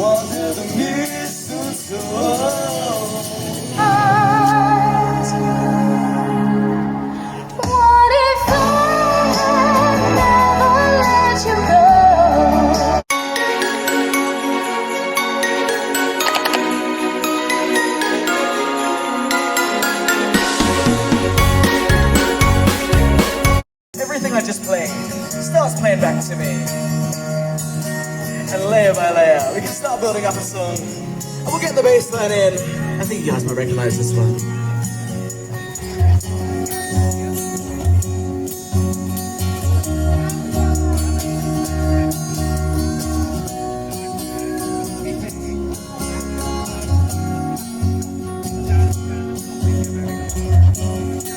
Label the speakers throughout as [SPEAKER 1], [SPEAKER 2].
[SPEAKER 1] under the mistletoe.
[SPEAKER 2] What if I never let you go?
[SPEAKER 1] Everything I just played starts playing back to me. And layer by layer, we can start building up a song. And we'll get the bass line in. I think you guys might recognize this one.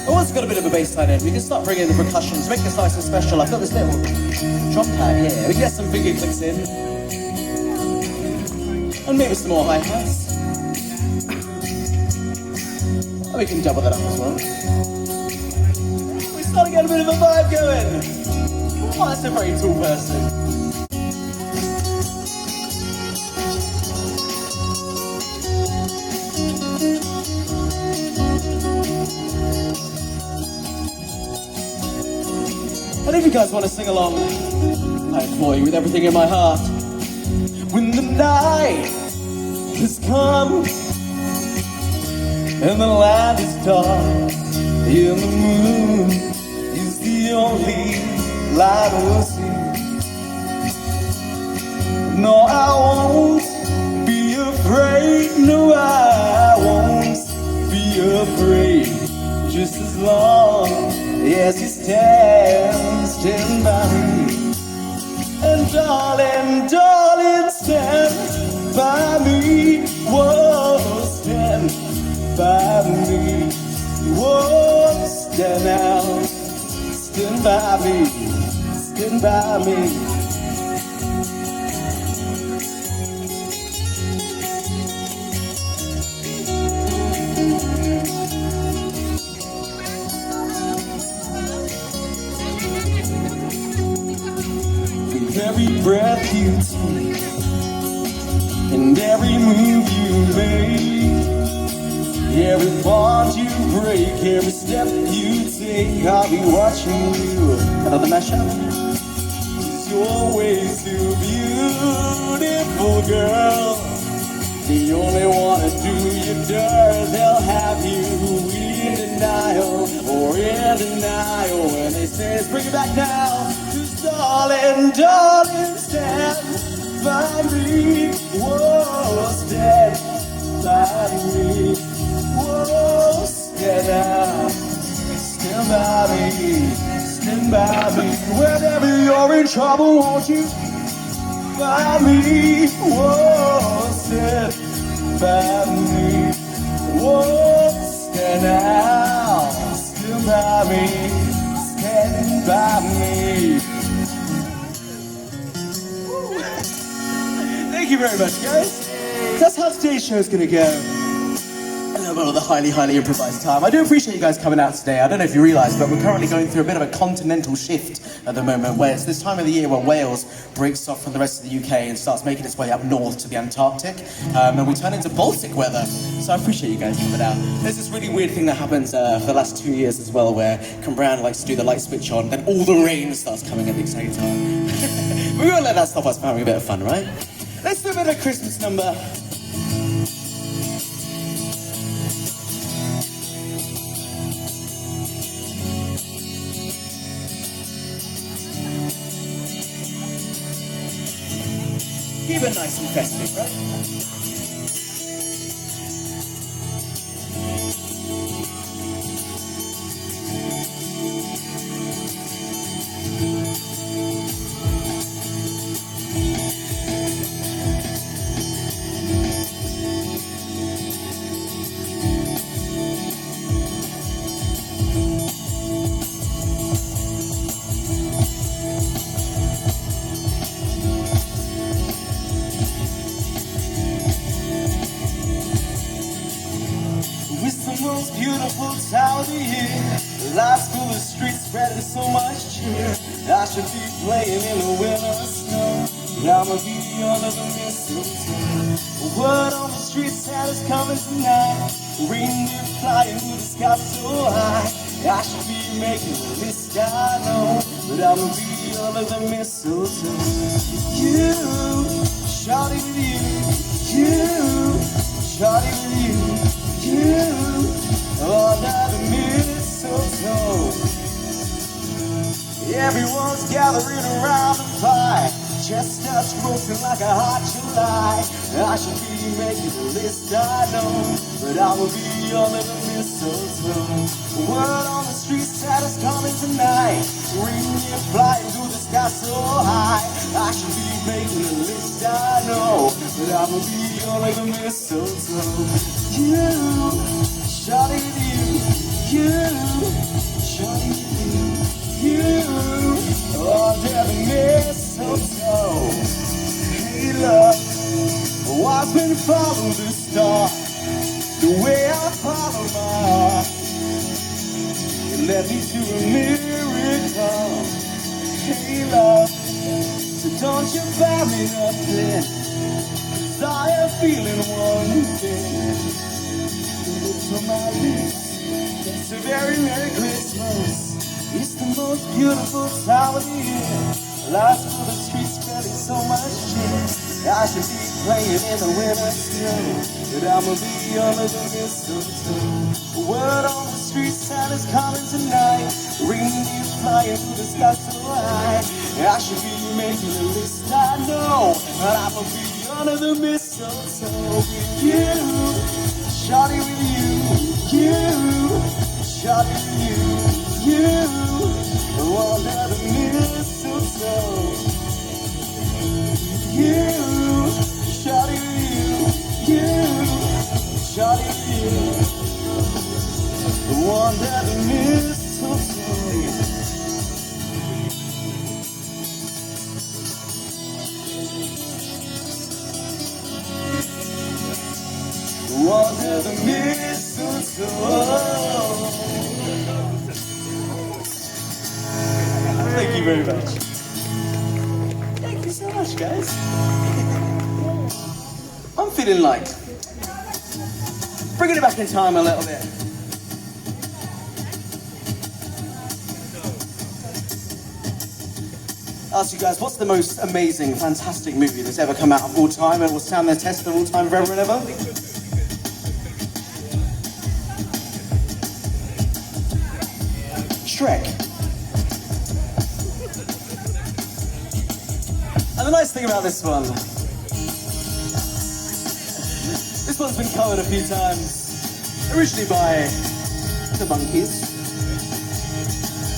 [SPEAKER 1] Once we've got a bit of a bass line in, we can start bringing in the percussion to make this nice and special. I've got this little drum pad here. We can get some finger clicks in. And maybe some more hi-hats. And we can double that up as well. We start to get a bit of a vibe going. Oh, that's a very tall person. And if you guys want to sing along, I implore you with everything in my heart. When the night has come and the land is dark and the moon is the only light we'll see. No, I won't be afraid. No, I won't be afraid. Just as long as you stand by me. And darling, darling, stand by me. Whoa, stand by me. Whoa, stand out. Stand by me. Stand by me. Every breath you take and every move you make, every bond you break, every step you take, I'll be watching you. Another mashup. 'Cause you're way too beautiful, girl. They only wanna do you dirt. They'll have you in denial or in denial when they say, let's bring it back now. Darling, darling, stand by me. Whoa, stand by me. Whoa, stand out. Stand by me. Stand by me. Whenever you're in trouble, won't you? By me. Whoa, stand by me. Whoa, stand out. Stand by me. Stand by me. Thank you very much, guys. That's how today's show's gonna go. A little bit of the highly improvised time. I do appreciate you guys coming out today. I don't know if you realise, but we're currently going through a bit of a continental shift at the moment, where it's this time of the year where Wales breaks off from the rest of the UK and starts making its way up north to the Antarctic, and we turn into Baltic weather. So I appreciate you guys coming out. There's this really weird thing that happens for the last 2 years as well, where Cwmbran likes to do the light switch on, then all the rain starts coming at the same time. We won't let that stop us from having a bit of fun, right? Let's do a bit of a Christmas number. Keep it nice and festive, right? Most beautiful town of the year, lights fill the streets, spreading so much cheer. I should be playing in the winter snow, but I'ma be under the mistletoe. Word on the street, Santa's coming tonight. Reindeer flying with the sky so high. I should be making a list, I know, but I'ma be under the mistletoe. You, shawty with you, shawty with you, under the mistletoe. Everyone's gathering around the fire, chestnuts roasting like a hot July. I should be making a list, I know, but I will be under the mistletoe. Word on the street, Santa's coming tonight. Reindeer flying through the sky so high. I should be making a list, I know, but I will be under the mistletoe. You, shawty with you, shawty with you, under the mistletoe. Hey love, watch me follow the star, the way I follow my heart. It led me to a miracle. Hey love, so don't you buy me nothing, 'cause I am feeling one thing. Lips on my lips, it's a very Merry Christmas. It's the most beautiful time of the year. Lights for the streets spreading so much cheer. I should be playing in the winter snow, but I'ma be under the mistletoe. Word on the street, Santa's coming tonight. Reindeer flying through the sky so high. I should be making a list, I know, but I'ma be under the mistletoe with you, shawty with you, shawty with you, under the mistletoe. You, shawty with you, shawty with you, under the mistletoe. Under the mistletoe. Thank you very much. Thank you so much, guys. I'm feeling like bringing it back in time a little bit. Ask you guys, what's the most amazing, fantastic movie that's ever come out of all time and will stand the test of all time forever and ever? Shrek. And the nice thing about this one's been covered a few times, originally by the Monkees,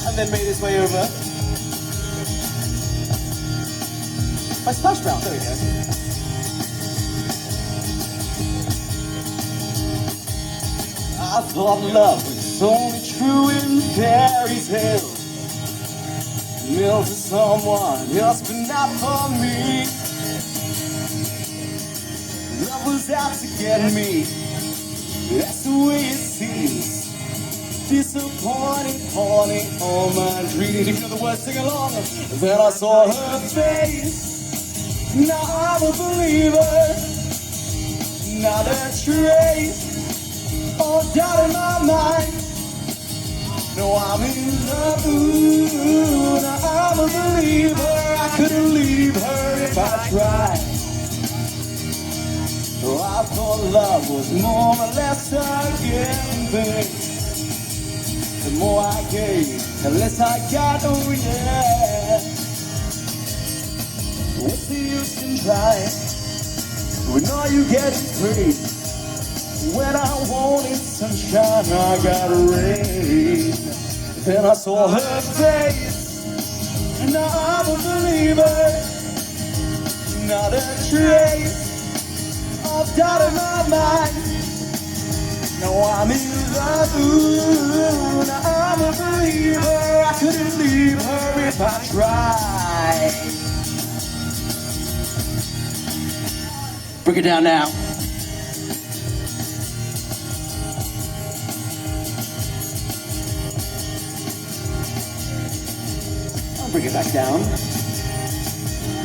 [SPEAKER 1] and then made its way over by Splash Brown. There we go. I thought love was only true in fairy tales, meant for someone else but not for me. Love was out to get me, that's the way it seems. Disappointing, haunting all my dreams. If you know the words, sing along. Then I saw her face, now I'm a believer, not a trace or doubt in my mind. No, I'm in love, ooh, now I'm a believer. I couldn't leave her if I tried. So I thought love was more or less a giving. The more I gave, the less I got, oh yeah. What's the use in trying when all you get is praise? When I wanted sunshine, I got rain. Then I saw her face, and now I'm a believer, not a trace of doubt in my mind. Now I'm in love, ooh, now I'm a believer. I couldn't leave her if I tried. Break it down now. I'll bring it back down.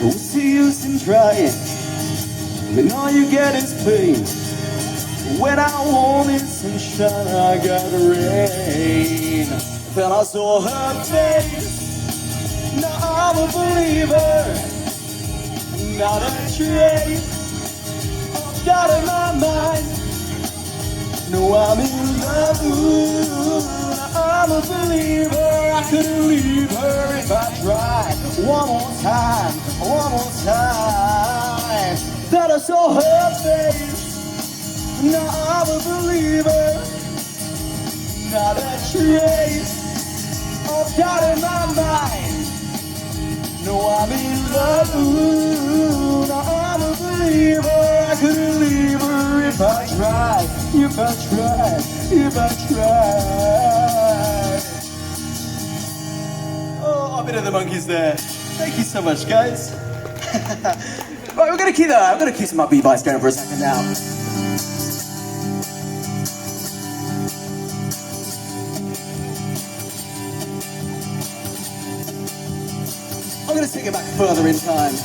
[SPEAKER 1] What's the use in trying when all you get is pain? When I wanted sunshine, I got rain. Then I saw her face. Now I'm a believer. Not a trace of doubt in my mind. No, I'm in love. Ooh, I'm a believer. I couldn't leave her if I tried. One more time, one more time. Then I saw her face. Now I'm a believer. Not a trace of doubt in my mind. No, I'm in love. Ooh, now I'm a believer. I couldn't leave her if I tried. If I tried. If I tried. Oh, a bit of the monkeys there. Thank you so much, guys. Right, we're gonna keep some upbeat vibes going for a second now. I'm gonna take it back further in time.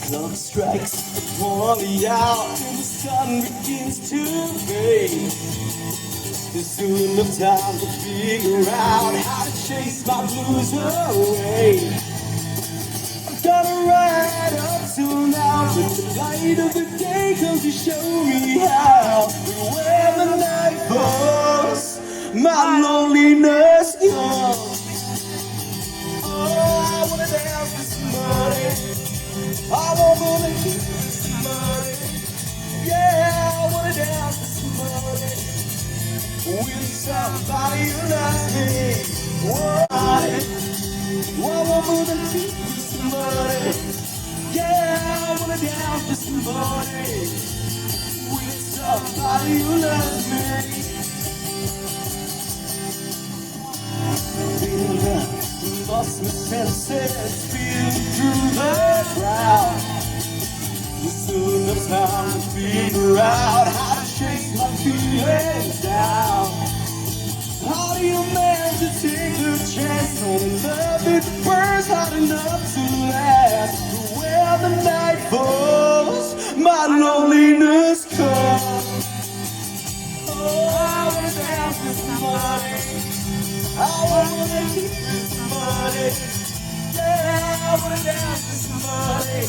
[SPEAKER 1] Clock strikes 20 out and the sun begins to fade. There's soon enough time to figure out how to chase my blues away. I've gotta ride up till now, but the light of the day comes to show me how. When the night falls, my loneliness comes. Oh, I wanna dance with somebody. I wanna keep with somebody. Yeah, I wanna dance with somebody. With somebody who loves me. Whoa, I wanna keep with somebody. Yeah, I wanna dance with somebody. With somebody who loves me. Lost my senses, feeling through the crowd. There's still enough time to figure out how to chase my feelings down. How do you manage to take the chance on a love that burns hot enough to last? But when the night falls, my loneliness comes. Oh, I wanna dance with somebody. I wanna keep with somebody. Yeah, I wanna dance with somebody.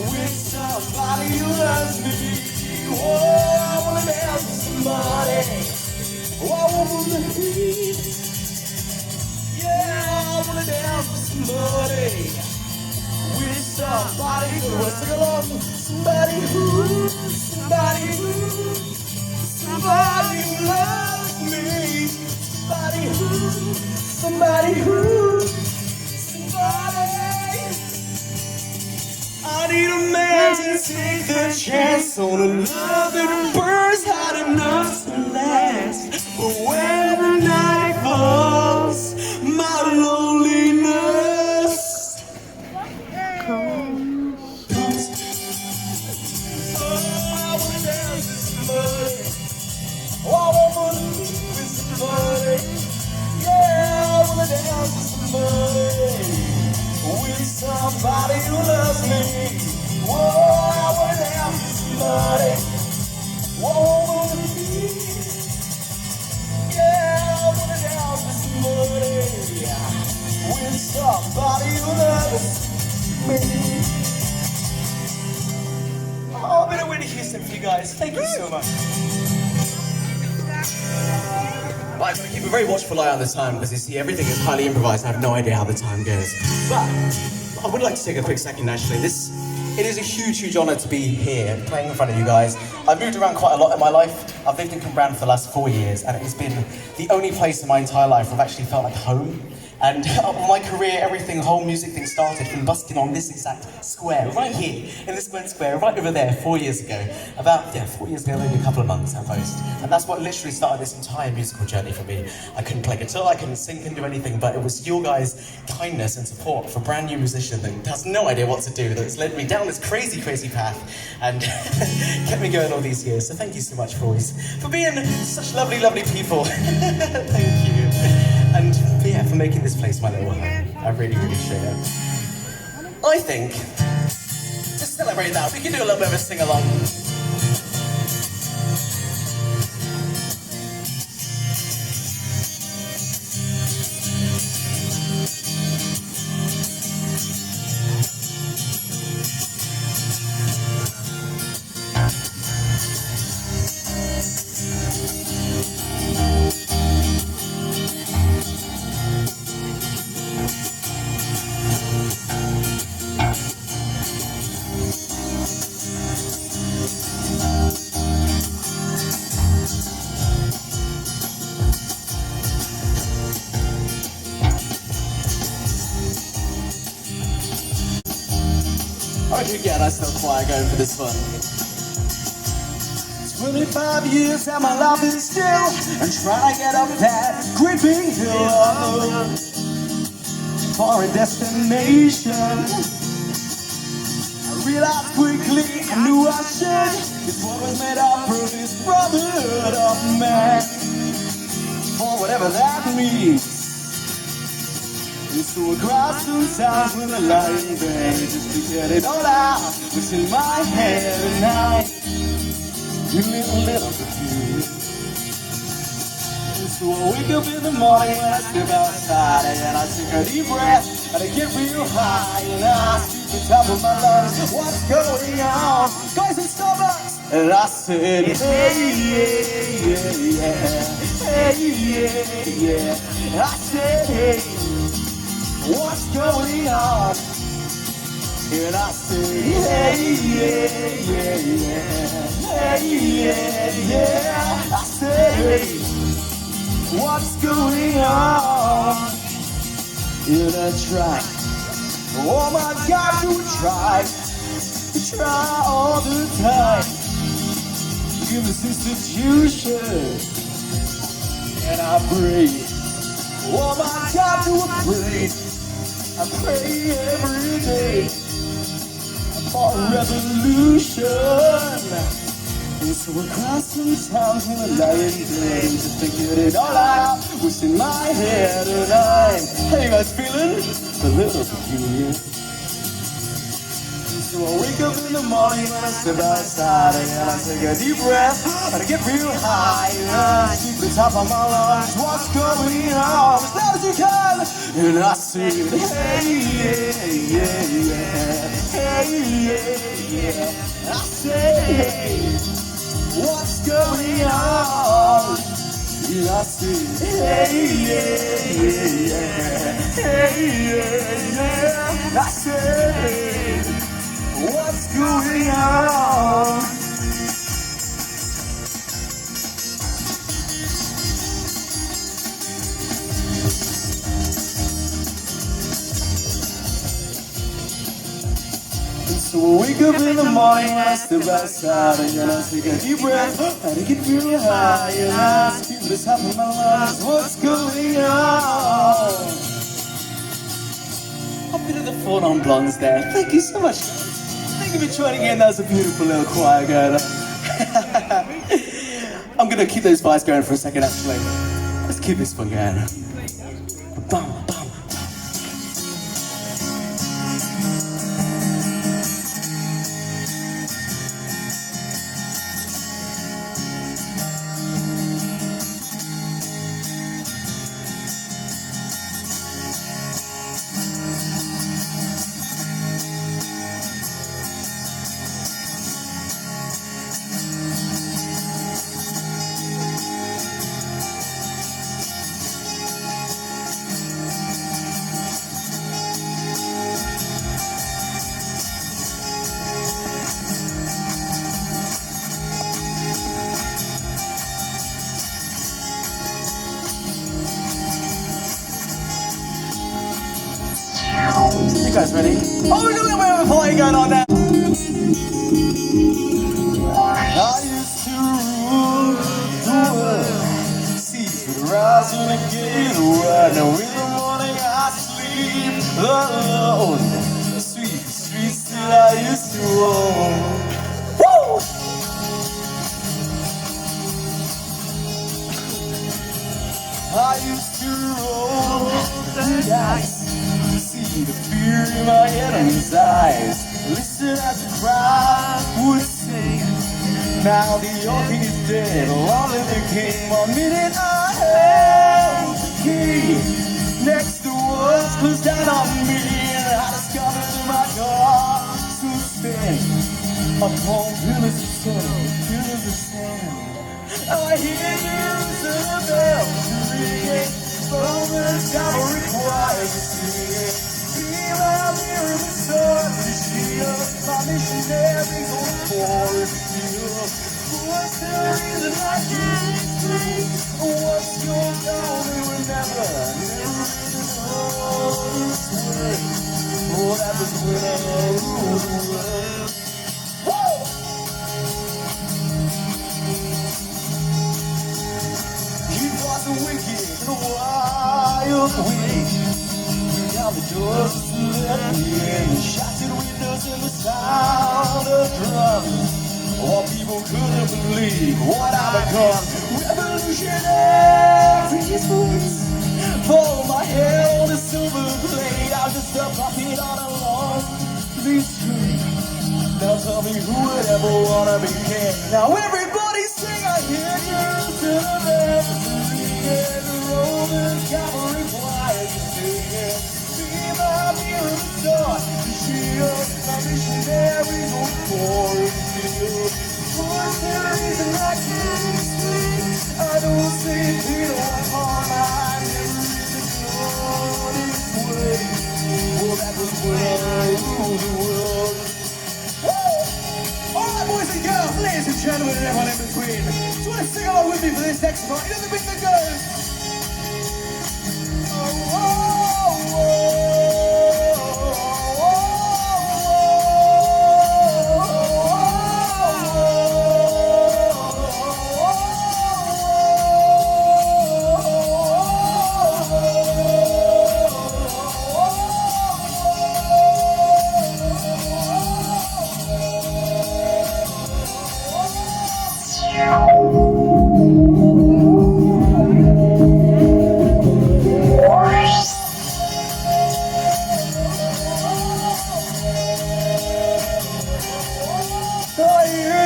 [SPEAKER 1] With somebody who loves me. Oh, I wanna dance with somebody. Oh, I wanna keep. Yeah, I wanna dance with somebody. With somebody who wants to go along. Somebody who loves me. Somebody. I need a man to take the chance on a love that burns hot enough to last. But when the night falls, my loneliness comes. Oh, I wanna dance with somebody. Oh, I wanna be with somebody. Yeah, I wanna dance with somebody. With somebody who loves me. Whoa, I wanna dance with somebody. Whoa, I wanna be. Yeah, I wanna dance with somebody. With somebody who loves me. Oh, a bit of Whitney Houston for you guys. Thank you so much. I'm going to keep a very watchful eye on the time because you see everything is highly improvised. I have no idea how the time goes. But I would like to take a quick second actually. It is a huge honour to be here playing in front of you guys. I've moved around quite a lot in my life. I've lived in Cwmbran for the last 4 years and it has been the only place in my entire life where I've actually felt like home.
[SPEAKER 3] And my career, everything, the whole music thing started from busking on this exact square, right here, in this square, right over there, 4 years ago. About, 4 years ago, maybe a couple of months at most. And that's what literally started this entire musical journey for me. I couldn't play guitar, I couldn't sing, couldn't do anything, but it was your guys' kindness and support for a brand new musician that has no idea what to do, that's led me down this crazy, crazy path, and kept me going all these years. So thank you so much for being such lovely, lovely people. Thank you. And for making this place my little home. I really, really appreciate it. I think, to celebrate that, we can do a little bit of a sing-along. Yeah, that's not quite going for this one.
[SPEAKER 1] 25 years and my life is still and trying to get up that creeping hill for a destination. I realized quickly I knew I should. This world was made up for this brotherhood of man, for whatever that means. And so I cried sometimes when the light burned, just to get it all out. What's in my head at night, you little confused. And so I wake up in the morning and I step outside and I take a deep breath and I get real high and I speak the top of my lungs. What's going on? Guys in Starbucks. And I said, hey, yeah, yeah, hey, yeah, yeah. I said, hey. What's going on? And I say, hey, yeah, yeah, yeah, hey, yeah, yeah. I say, hey, what's going on? And I try, oh my God, to try all the time. Give this institution, and I pray, oh my God, to pray. I pray every day for a revolution. And so I cry sometimes when I lie in bed just to get it all out. What's in my head tonight? How you guys feeling? A little peculiar. So I wake up in the morning and I step outside and I take a deep breath and I get real high and I keep the top of my lungs. What's going on? As loud as you can. And I sing, hey, yeah, yeah, yeah, hey, yeah, yeah. I say, hey, what's going on? And I say, hey, yeah, yeah, yeah, hey, yeah, yeah. I say, what's going on? So I wake up in the morning and I step outside and I take a deep breath and I get real high and I speak this half of my lungs. What's going on? Up into the 4 non-blondes there. Thank you so much. Thank you for joining in. That was a beautiful little choir going. I'm gonna keep those vibes going for a second actually. Let's keep this one going. Bum, bum.
[SPEAKER 3] You guys ready? Oh, we've got a little bit of a party going on now.
[SPEAKER 1] I used to rule the world. Seas would rise when I get wide. Now in the morning I sleep alone. Sweet streets that I used to own. Woo! I used to roll the dice. See the fear in my enemy's eyes. Listen as the crowd would sing. Now the old king is dead, long live the king. 1 minute I held the key. Next the words closed down on me, and I discovered that my God soon spin upon pillars of sand, pillars of sand. I hear Jerusalem bells ringing, Roman cavalry choirs singing. Be my mirror, the sun, the shield, my missionaries on the forest field. What's the reason I can't sleep? What's going on? They were never in this way. Oh, that was when I ruled the world. Woo! He was a wicked and a wild wind. Down the doors to let me in. Shattered windows and the sound of drums. All people couldn't believe what I become. Revolutionary is voice. For my hair on a silver blade. I'm just a puppet on a long string. Now tell me who would ever wanna be king. Now everybody sing, I hear Jerusalem bells ringing. The Roman cavalry choirs singing. Be my mirror, the sun, the shield, my missionaries on the forest field. What's the reason I can't sleep? I don't sleep, Peter, upon my this way. Well, that was when I ruled the world. Woo! Alright, boys and girls, ladies and gentlemen, and everyone in between. Do you want to sing along with me for this next part? You know the bit that goes. Oh, oh, oh.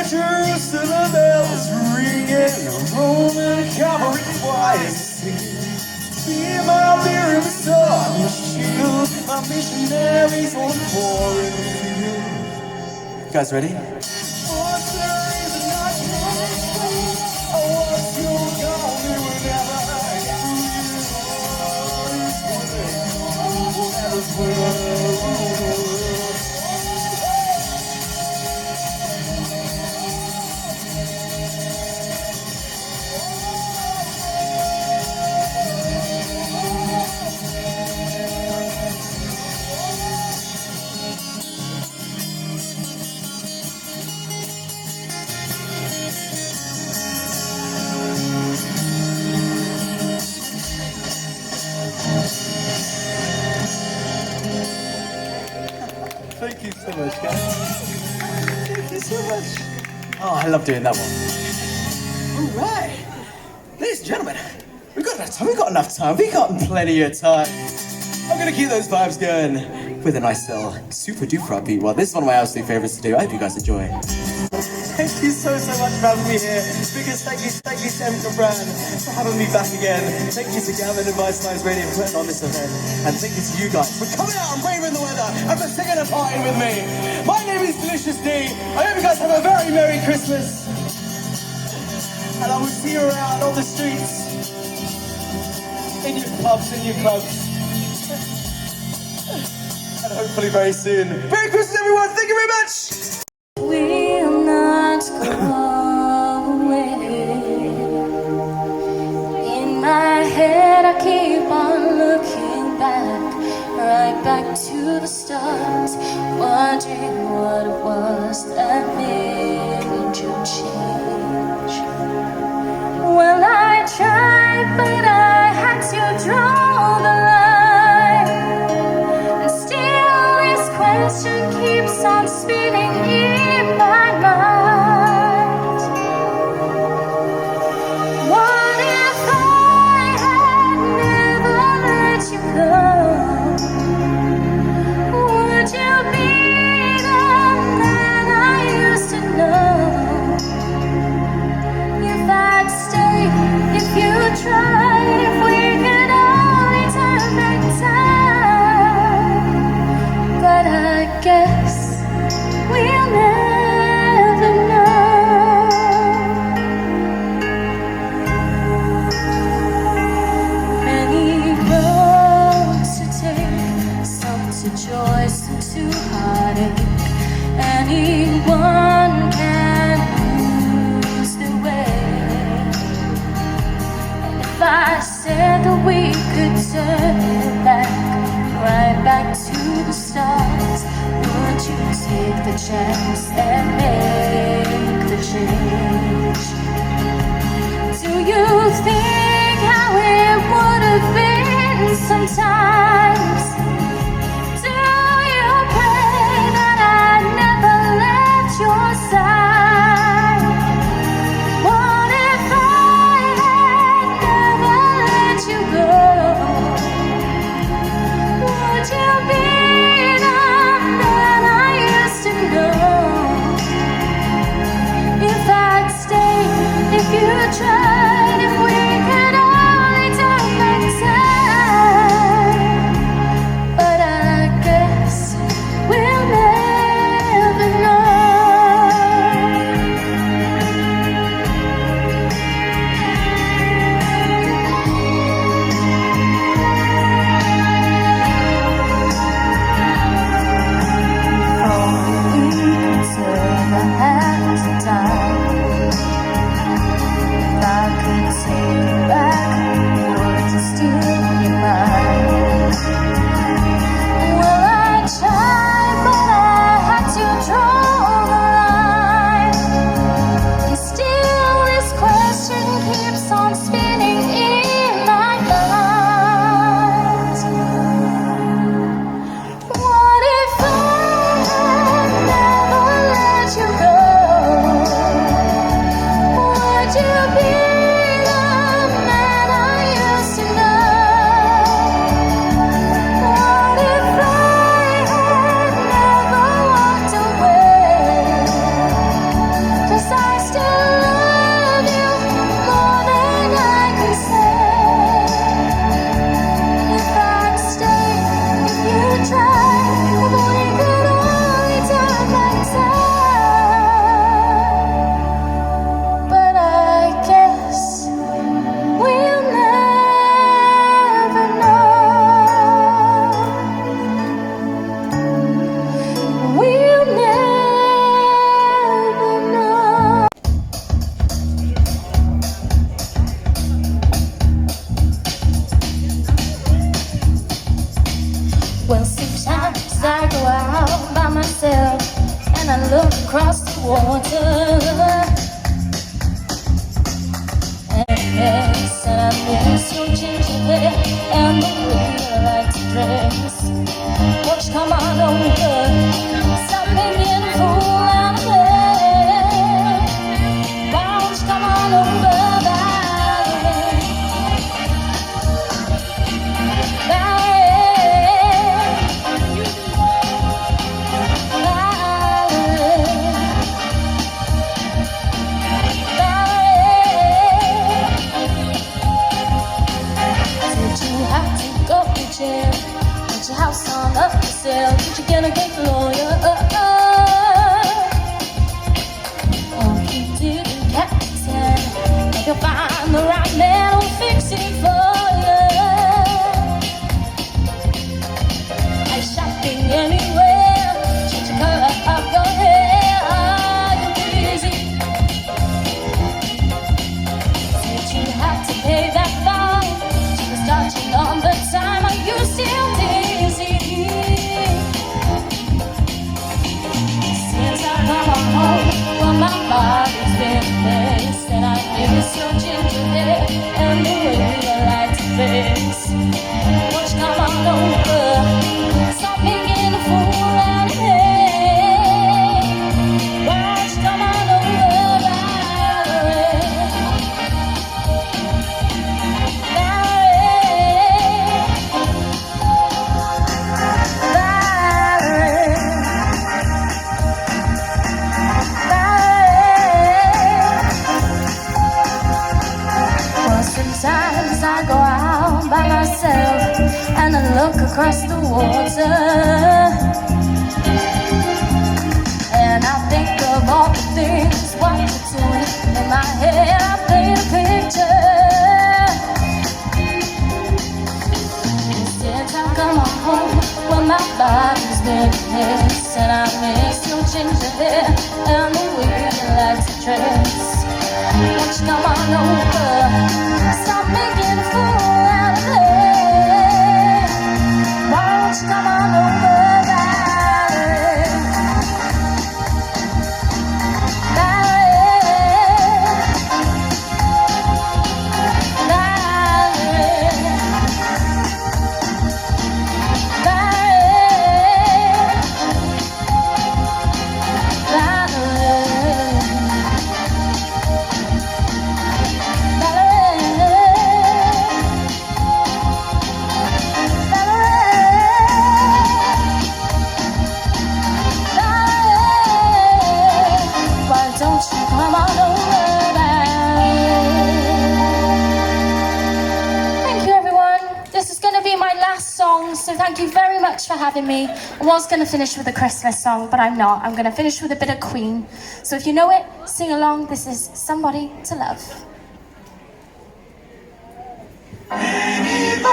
[SPEAKER 1] Jerusalem bells ringing, Roman cavalry choirs singing. Be my mirror, the sun, the shield, my missionaries on the foreign field. You guys ready? What's the reason I can't sleep? What's going on? We will never get through this way. That was when I ruled the world. Thank you so much, guys. Thank you so much. Oh, I love doing that one. All right. Ladies and gentlemen, we've got enough time. We've got enough time. We've got plenty of time. I'm going to keep those vibes going with a nice little super duper upbeat one. This is one of my absolute favorites to do. I hope you guys enjoy. Thank you so much for having me here. Biggest thank you to Cwmbran for having me back again. Thank you to Gavin and Vice Science Radio for putting on this event. And thank you to you guys for coming out and braving the weather and for singing and partying with me. My name is Delicious D. I hope you guys have a very Merry Christmas. And I will see you around on the streets, in your pubs, and hopefully very soon. Merry Christmas, everyone. Thank you very much.
[SPEAKER 2] Will not go away. In my head I keep on looking back, right back to the start. turn you back, right back to the start? Would you take the chance and make the change? Do you think how it would have been sometimes? Do you pray that I never left your side? What if I had never let you go? Would you be the man I used to know? If I'd stayed, if you tried, if we could only turn back time. But I guess we'll never know. Only we could turn the hands of time. If I could take you back, would you still be mine? Well, I tried, but I had to draw the line. And still this question keeps on spinning in my mind. What if I had never let you go? Would you be the man I used to know? What if I had never walked away? 'Cause I still love you more than I can say. If I'd stay, if you tried, if we could only turn back time. But I guess we'll never know. We'll never know. Well, sometimes I go out by myself and I look across the water. Yes, and I miss your ginger hair and the way you like to dress. Won't you come on over? Stop making a fool out of me. Why don't you come on over, Valerie? Did you have to go to jail? Put your house on up for sale? Did you get a good lawyer? Oh, you didn't, Captain. If you find the right man, I'll fix it for you. I'm shopping anywhere. Change the color of your hair. Are you busy? Did you have to pay that fine? She was dodging on the time. Are you still dizzy? Since I come home, well, my body's been placed, and I miss your ginger hair and the way you like to face. Won't you come on over? Stop making a fool out of me. Why don't you come on over, Valerie? Well, sometimes I go out by myself and I look across the water, and I think of all the things what you're doing. In my head I paint a picture. Since I come on home, well, my body's been a mess, and I miss your ginger hair and the way you like to dress. Won't you come on over? Stop making a fool out of me. So thank you very much for having me. I was going to finish with a Christmas song, but I'm not. I'm going to finish with a bit of Queen. So if you know it, sing along. This is Somebody to Love. Anybody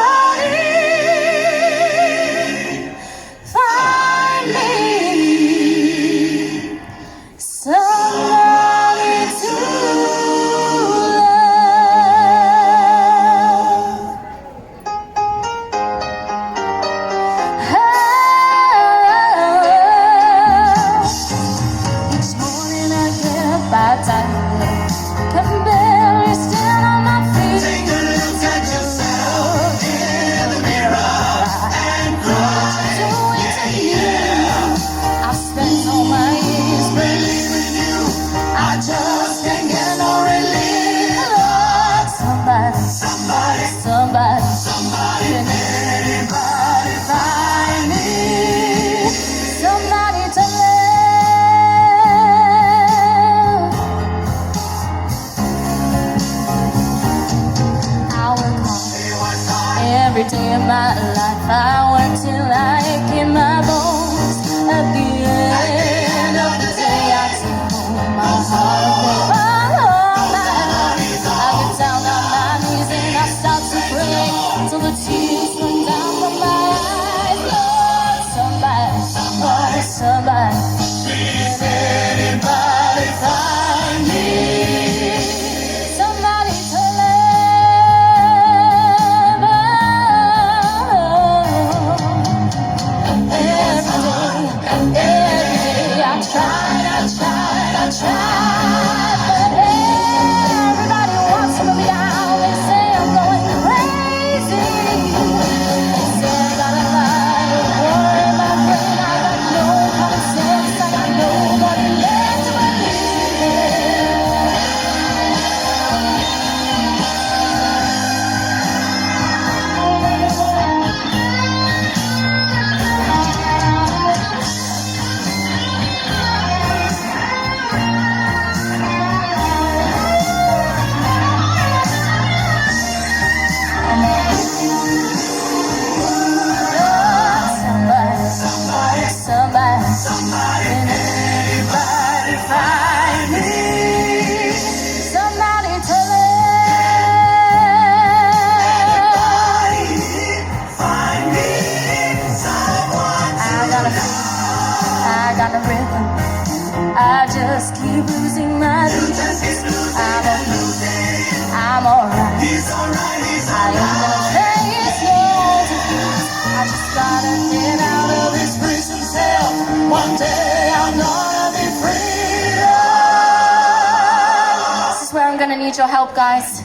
[SPEAKER 2] find me somebody to love. Each morning I get up by time, can barely stand on my feet. Take a look at yourself in the mirror and cry. Doing to you, I've spent all my years believing you. I just can't get no relief. Lord, somebody, somebody, somebody, somebody. Can anybody find me somebody to love? I work hard every day of my life. I work till I ache in my bones. At the end of the day, I take home my heart and think, oh, my. I get down on my knees and I start to pray till the tears run down from my eyes. Lord, somebody, oh, somebody, can anybody find me somebody to love? Every day I tried, but everybody wants to me out. They say I'm going crazy. They say I got a lot of war in my brain. I got no common sense. I got nobody left to believe in. Somebody, can anybody find me somebody to love? Find me someone to I got a rhythm. I just keep losing my beat. I'm alright. I ain't gonna face no defeat. I just gotta get out of this prison cell. One day I'm gonna be free. This is where I'm gonna need your help, guys.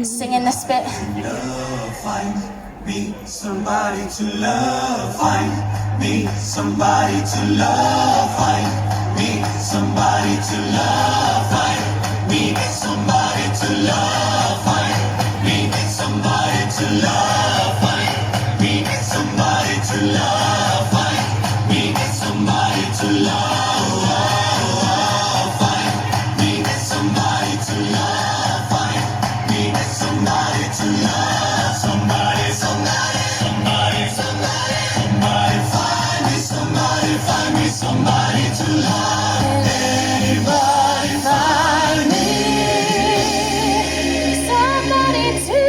[SPEAKER 2] Singing this bit.
[SPEAKER 1] Love, find me somebody to love. Find me somebody to love. Find me somebody to love. Find me somebody to love. Find me somebody to love. Find me somebody to love. Find me somebody to love. Find me somebody to love. Find me somebody to love. Somebody, somebody, somebody, somebody, somebody. Find me somebody, find me somebody to love. Anybody find me
[SPEAKER 2] Somebody to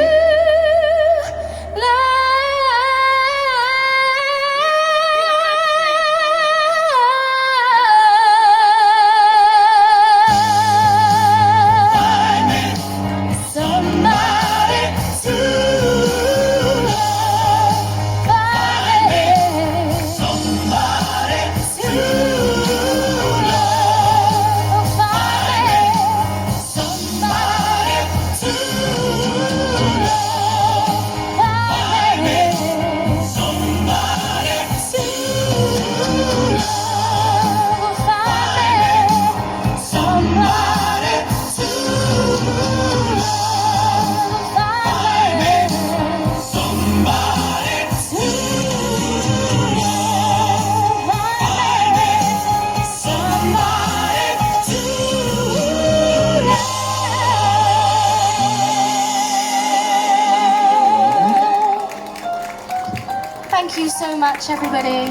[SPEAKER 2] so much, everybody.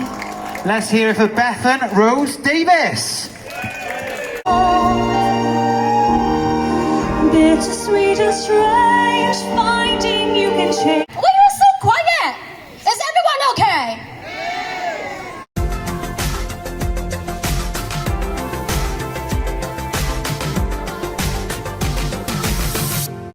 [SPEAKER 4] Let's hear it for Bethan Rose Davis.
[SPEAKER 2] Bittersweet and strange, finding you can change.